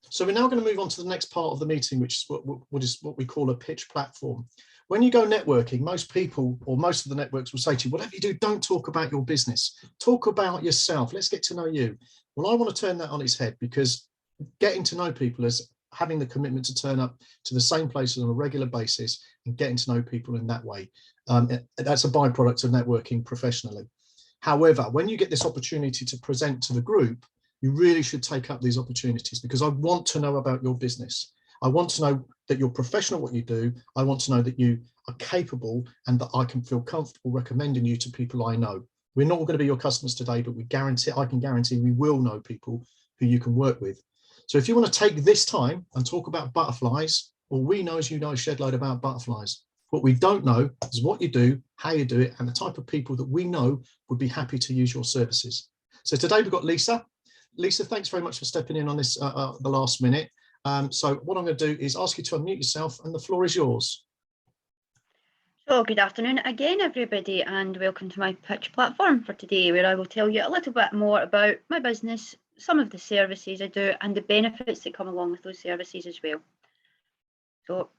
So we're now going to move on to the next part of the meeting, which is what we call a pitch platform. When you go networking, most people or most of the networks will say to you, whatever you do, don't talk about your business. Talk about yourself. Let's get to know you. Well, I want to turn that on its head, because getting to know people is having the commitment to turn up to the same places on a regular basis and getting to know people in that way. That's a byproduct of networking professionally. However, when you get this opportunity to present to the group, you really should take up these opportunities, because I want to know about your business. I want to know that you're professional at what you do. I want to know that you are capable and that I can feel comfortable recommending you to people I know. We're not all going to be your customers today, but I can guarantee we will know people who you can work with. So if you want to take this time and talk about butterflies, all we know is you know a shed load about butterflies. What we don't know is what you do, how you do it, and the type of people that we know would be happy to use your services. So today we've got Lisa. Lisa, thanks very much for stepping in on this the last minute. So what I'm going to do is ask you to unmute yourself, and the floor is yours. So good afternoon again, everybody, and welcome to my pitch platform for today, where I will tell you a little bit more about my business, some of the services I do, and the benefits that come along with those services as well. So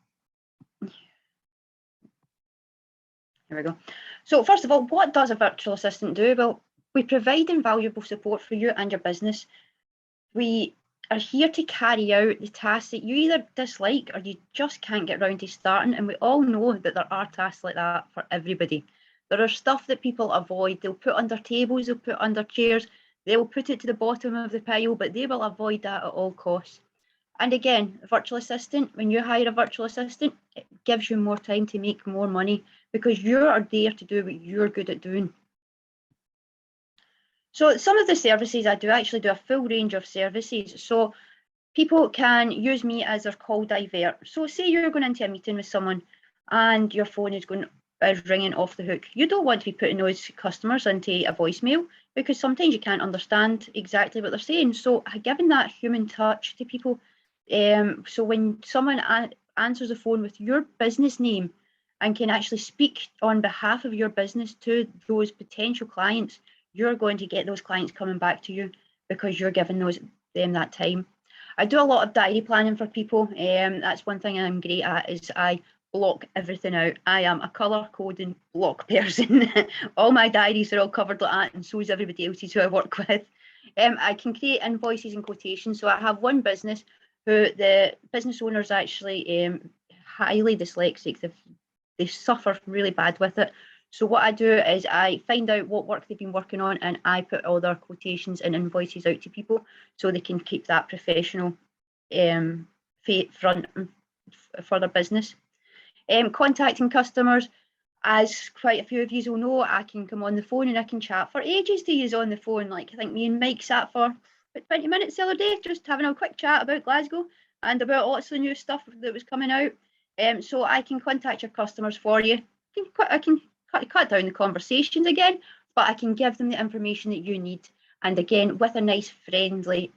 here we go. So first of all, what does a virtual assistant do? Well, we provide invaluable support for you and your business. We are here to carry out the tasks that you either dislike or you just can't get around to starting, and we all know that there are tasks like that for everybody. There are stuff that people avoid. They'll put under tables, they'll put under chairs, they'll put it to the bottom of the pile, but they will avoid that at all costs. And again, a virtual assistant, when you hire a virtual assistant, it gives you more time to make more money, because you are there to do what you're good at doing. So some of the services I actually do a full range of services. So people can use me as their call divert. So say you're going into a meeting with someone and your phone is ringing off the hook. You don't want to be putting those customers into a voicemail, because sometimes you can't understand exactly what they're saying. So giving that human touch to people. So when someone answers the phone with your business name and can actually speak on behalf of your business to those potential clients, you're going to get those clients coming back to you, because you're giving them that time. I do a lot of diary planning for people. That's one thing I'm great at, is I block everything out. I am a colour coding block person. All my diaries are all covered like that, and so is everybody else's who I work with. I can create invoices and quotations. So I have one business who the business owner is actually highly dyslexic. They suffer really bad with it. So what I do is I find out what work they've been working on, and I put all their quotations and invoices out to people so they can keep that professional front for their business. Contacting customers, as quite a few of you will know, I can come on the phone and I can chat for ages to use on the phone. Like, I think me and Mike sat for about 20 minutes the other day, just having a quick chat about Glasgow and about lots of the new stuff that was coming out. So I can contact your customers for you. I can cut down the conversations again, but I can give them the information that you need, and again with a nice friendly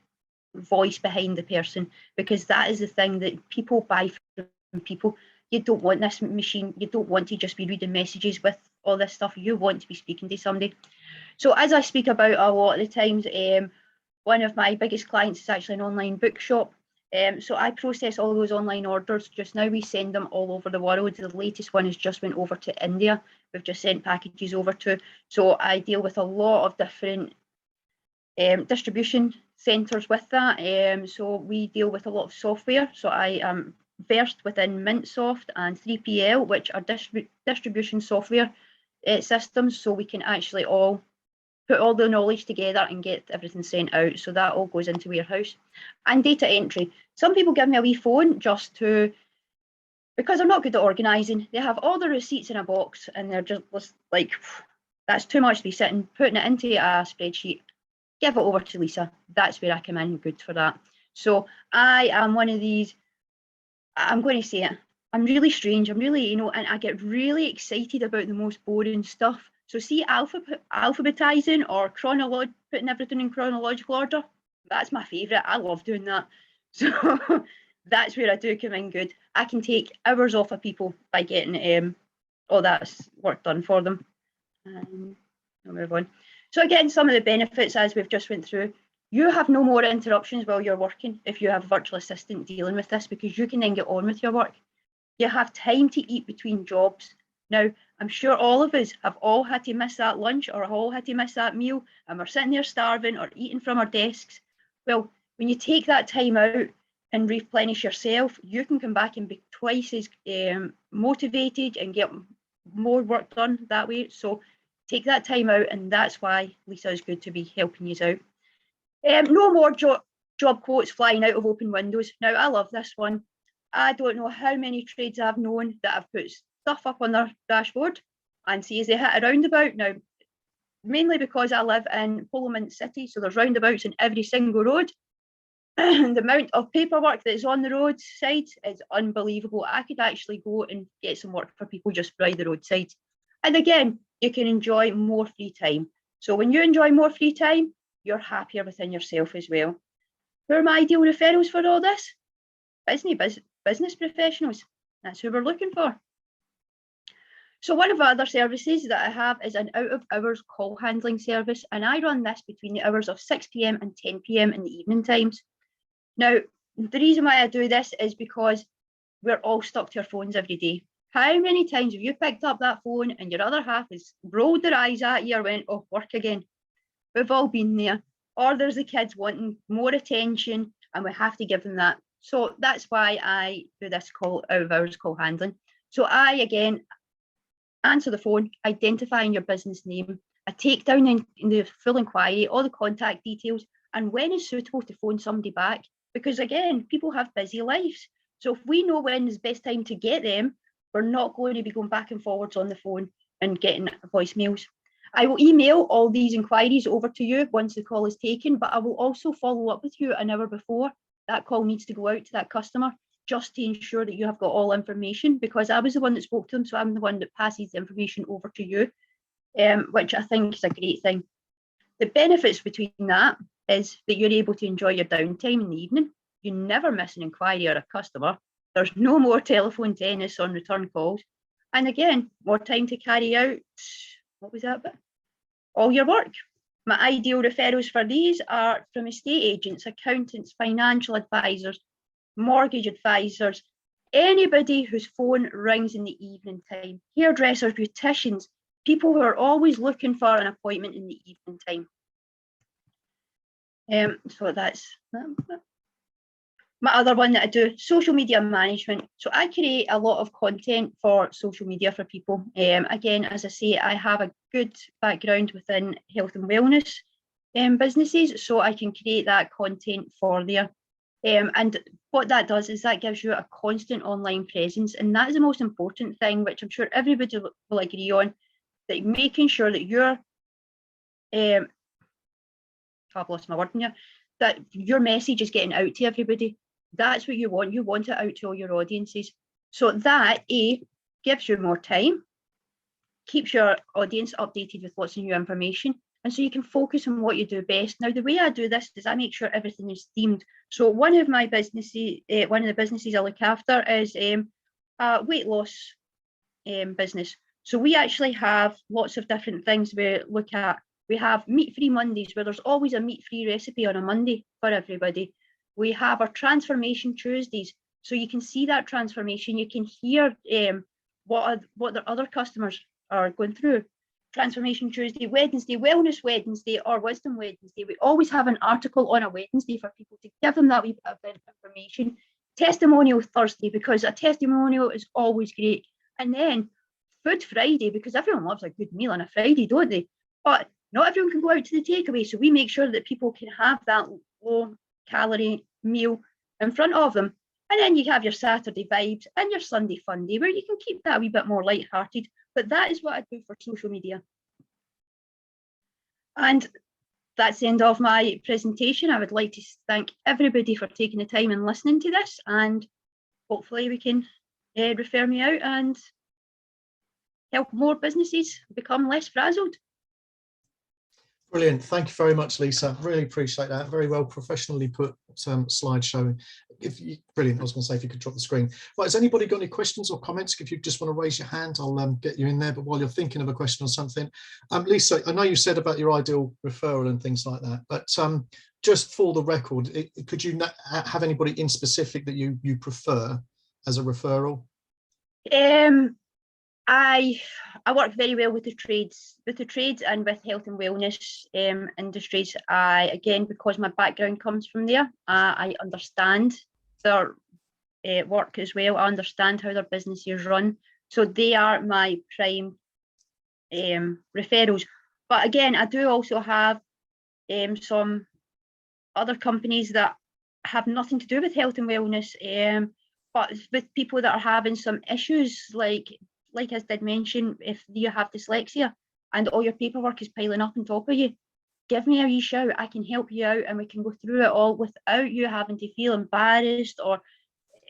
voice behind the person, because that is the thing that people buy from people. You don't want this machine, you don't want to just be reading messages with all this stuff. You want to be speaking to somebody. So as I speak about a lot of the times, one of my biggest clients is actually an online bookshop. So I process all those online orders. Just now we send them all over the world. The latest one has just went over to India. We've just sent packages over to. So I deal with a lot of different distribution centres with that. So we deal with a lot of software. So I am versed within MintSoft and 3PL, which are distribution software systems. So we can actually all put all the knowledge together and get everything sent out. So that all goes into warehouse. And data entry. Some people give me a wee phone just to, because they're not good at organising. They have all the receipts in a box and they're just like, that's too much to be sitting, putting it into a spreadsheet. Give it over to Lisa. That's where I come in good for that. So I am one of these, I'm going to say it, I'm really strange. I'm really, and I get really excited about the most boring stuff. So see, alphabetizing or putting everything in chronological order, that's my favourite. I love doing that. So that's where I do come in good. I can take hours off of people by getting all that work done for them. I'll move on. So again, some of the benefits as we've just went through. You have no more interruptions while you're working if you have a virtual assistant dealing with this, because you can then get on with your work. You have time to eat between jobs. Now, I'm sure all of us have all had to miss that lunch or all had to miss that meal, and we're sitting there starving or eating from our desks. Well, when you take that time out and replenish yourself, you can come back and be twice as motivated and get more work done that way. So take that time out, and that's why Lisa is good to be helping you out. No more job quotes flying out of open windows. Now, I love this one. I don't know how many trades I've known that have put stuff up on their dashboard and see as they hit a roundabout. Now, mainly because I live in Parliament City, so there's roundabouts in every single road. The amount of paperwork that is on the roadside is unbelievable. I could actually go and get some work for people just by the roadside. And again, you can enjoy more free time. So when you enjoy more free time, you're happier within yourself as well. Who are my ideal referrals for all this? Business professionals. That's who we're looking for. So one of the other services that I have is an out of hours call handling service, and I run this between the hours of 6 p.m. and 10 p.m. in the evening times. Now, the reason why I do this is because we're all stuck to our phones every day. How many times have you picked up that phone and your other half has rolled their eyes at you or went, oh, work again? We've all been there. Or there's the kids wanting more attention and we have to give them that. So that's why I do this call out of hours call handling. So I, again, answer the phone, identifying your business name. I take down in the full inquiry, all the contact details, and when is suitable to phone somebody back. Because again, people have busy lives. So if we know when is the best time to get them, we're not going to be going back and forwards on the phone and getting voicemails. I will email all these inquiries over to you once the call is taken, but I will also follow up with you an hour before that call needs to go out to that customer, just to ensure that you have got all information, because I was the one that spoke to them, so I'm the one that passes the information over to you, which I think is a great thing. The benefits between that is that you're able to enjoy your downtime in the evening. You never miss an inquiry or a customer. There's no more telephone tennis on return calls. And again, more time to carry out, what was that bit? All your work. My ideal referrals for these are from estate agents, accountants, financial advisors, mortgage advisors, anybody whose phone rings in the evening time, hairdressers, beauticians, people who are always looking for an appointment in the evening time. So that's my other one that I do, social media management. So I create a lot of content for social media for people. Again, as I say, I have a good background within health and wellness businesses, so I can create that content for there. And what that does is that gives you a constant online presence, and that is the most important thing, which I'm sure everybody will agree on, that making sure that you're I've lost my word in here, that your message is getting out to everybody. That's what you want. You want it out to all your audiences. So that gives you more time, keeps your audience updated with lots of new information, and so you can focus on what you do best. Now, the way I do this is I make sure everything is themed. So one of the businesses I look after is a weight loss business. So we actually have lots of different things we look at. We have meat-free Mondays, where there's always a meat-free recipe on a Monday for everybody. We have our Transformation Tuesdays, so you can see that transformation. You can hear what the other customers are going through. Transformation Tuesday, Wednesday, Wellness Wednesday, or Wisdom Wednesday. We always have an article on a Wednesday for people to give them that wee bit of information. Testimonial Thursday, because a testimonial is always great. And then Food Friday, because everyone loves a good meal on a Friday, don't they? But not everyone can go out to the takeaway, so we make sure that people can have that low-calorie meal in front of them. And then you have your Saturday vibes and your Sunday fun day, where you can keep that a wee bit more light-hearted. But that is what I do for social media. And that's the end of my presentation. I would like to thank everybody for taking the time and listening to this, and hopefully we can refer me out and help more businesses become less frazzled. Brilliant. Thank you very much, Lisa. Really appreciate that. Very well professionally put slideshow. Brilliant. I was going to say if you could drop the screen. Right, has anybody got any questions or comments? If you just want to raise your hand, I'll get you in there. But while you're thinking of a question or something, Lisa, I know you said about your ideal referral and things like that, but just for the record, could you have anybody in specific that you prefer as a referral? I work very well with the trades and with health and wellness industries. Again, because my background comes from there, I understand their work as well. I understand how their businesses run. So they are my prime referrals. But again, I do also have some other companies that have nothing to do with health and wellness, but with people that are having some issues, like I did mention, if you have dyslexia and all your paperwork is piling up on top of you, give me a wee shout. I can help you out and we can go through it all without you having to feel embarrassed or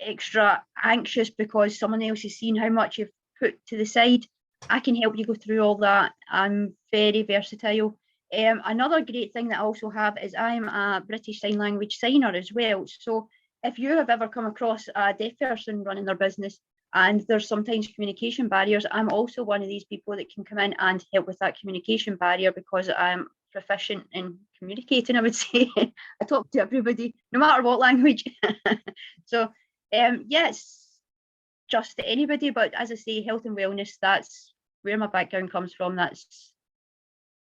extra anxious because someone else has seen how much you've put to the side. I can help you go through all that. I'm very versatile. Another great thing that I also have is I'm a British Sign Language signer as well. So if you have ever come across a deaf person running their business, and there's sometimes communication barriers, I'm also one of these people that can come in and help with that communication barrier because I'm proficient in communicating, I would say. I talk to everybody, no matter what language. So, yes, just to anybody. But as I say, health and wellness, that's where my background comes from. That's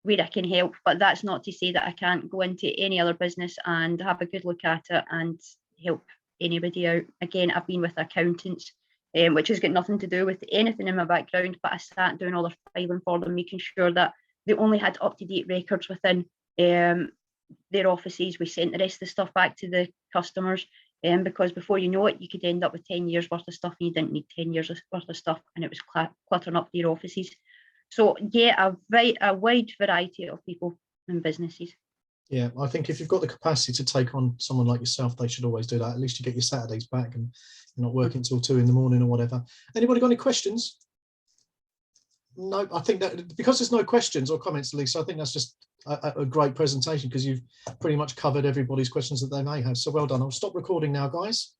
where I can help. But that's not to say that I can't go into any other business and have a good look at it and help anybody out. Again, I've been with accountants, which has got nothing to do with anything in my background, but I sat doing all their filing for them, making sure that they only had up-to-date records within their offices. We sent the rest of the stuff back to the customers, because before you know it, you could end up with 10 years worth of stuff and you didn't need 10 years worth of stuff, and it was cluttering up their offices. So yeah, a wide variety of people and businesses. Yeah, I think if you've got the capacity to take on someone like yourself, they should always do that. At least you get your Saturdays back and you're not working till 2 in the morning or whatever. Anybody got any questions? No, I think that because there's no questions or comments, Lisa, I think that's just a great presentation because you've pretty much covered everybody's questions that they may have. So well done. I'll stop recording now, guys.